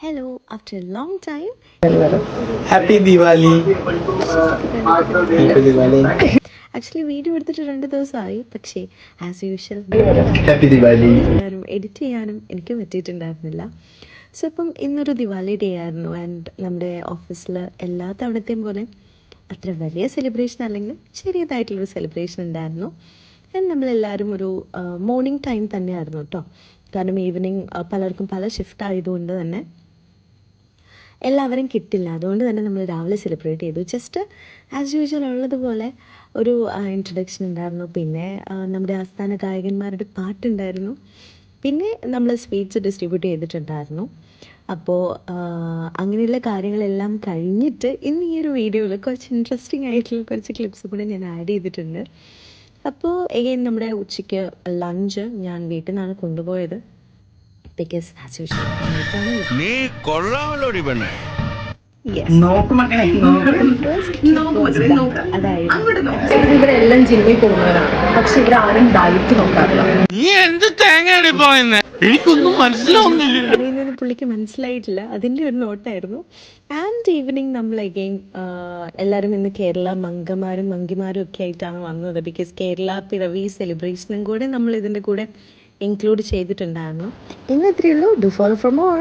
Hello, after a long time. Happy Diwali. Happy Diwali. Actually video എടുത്തിട്ട് 2 ദിവസമായി, പക്ഷേ ആസ് യൂഷ്വൽ ഹാപ്പി ദിവാലി. ചെയ്യാനും എഡിറ്റ് ചെയ്യാനും എനിക്ക് പറ്റിയിട്ടുണ്ടായിരുന്നില്ല. സോ അപ്പം ഇന്നൊരു ദിവാലി ഡേ ആയിരുന്നു. ആൻഡ് നമ്മുടെ ഓഫീസിൽ എല്ലാ തവണത്തെയും പോലെ അത്ര വലിയ സെലിബ്രേഷൻ അല്ലെങ്കിൽ ചെറിയതായിട്ടുള്ളൊരു സെലിബ്രേഷൻ ഉണ്ടായിരുന്നു. ആൻഡ് നമ്മളെല്ലാവരും ഒരു മോർണിംഗ് ടൈം തന്നെയായിരുന്നു കേട്ടോ. കാരണം ഈവനിങ് പലർക്കും പല ഷിഫ്റ്റ് ആയതുകൊണ്ട് തന്നെ എല്ലാവരും കിട്ടില്ല. അതുകൊണ്ട് തന്നെ നമ്മൾ രാവിലെ സെലിബ്രേറ്റ് ചെയ്തു. ജസ്റ്റ് ആസ് യൂഷ്വൽ ഉള്ളതുപോലെ ഒരു ഇൻട്രഡക്ഷൻ ഉണ്ടായിരുന്നു. പിന്നെ നമ്മുടെ ആസ്ഥാന ഗായകന്മാരുടെ പാട്ടുണ്ടായിരുന്നു. പിന്നെ നമ്മൾ സ്വീറ്റ്സ് ഡിസ്ട്രിബ്യൂട്ട് ചെയ്തിട്ടുണ്ടായിരുന്നു. അപ്പോൾ അങ്ങനെയുള്ള കാര്യങ്ങളെല്ലാം കഴിഞ്ഞിട്ട് ഇന്ന് ഈ ഒരു വീഡിയോയിൽ കുറച്ച് ഇൻട്രസ്റ്റിംഗ് ആയിട്ടുള്ള കുറച്ച് ക്ലിപ്സ് കൂടെ ഞാൻ ആഡ് ചെയ്തിട്ടുണ്ട്. അപ്പോൾ എഗെയിൻ നമ്മുടെ ഉച്ചയ്ക്ക് ലഞ്ച് ഞാൻ വീട്ടിൽ നിന്നാണ് കൊണ്ടുപോയത്. ബിക്കോസ് ആസ് യൂഷ്വൽ നീ കൊള്ളാമല്ലോടി പെണ്ണേ. ഇവരെല്ലാം ജിമ്മിൽ പോകുന്നവരാണ്, പക്ഷെ ഇവരാരും ഡയറ്റ് നോക്കാറില്ല. നീ എന്ത് തേങ്ങയാണ് പറയുന്നേ? എനിക്കൊന്നും മനസ്സിലാവുന്നില്ല. പറയുന്നത് പുള്ളിക്ക് മനസ്സിലായിട്ടില്ല. അതിൻ്റെ ഒരു നോട്ടായിരുന്നു. ആൻഡ് ഈവനിങ് നമ്മൾ അഗെയിൻ എല്ലാവരും ഇന്ന് കേരള മങ്കിമാരും ഒക്കെ ആയിട്ടാണ് വന്നത്. ബിക്കോസ് കേരള പിറവി സെലിബ്രേഷനും കൂടെ നമ്മൾ ഇതിൻ്റെ കൂടെ ഇൻക്ലൂഡ് ചെയ്തിട്ടുണ്ടായിരുന്നു. ഇന്ന് ഇത്രയേ ഉള്ളൂ. Do follow for more.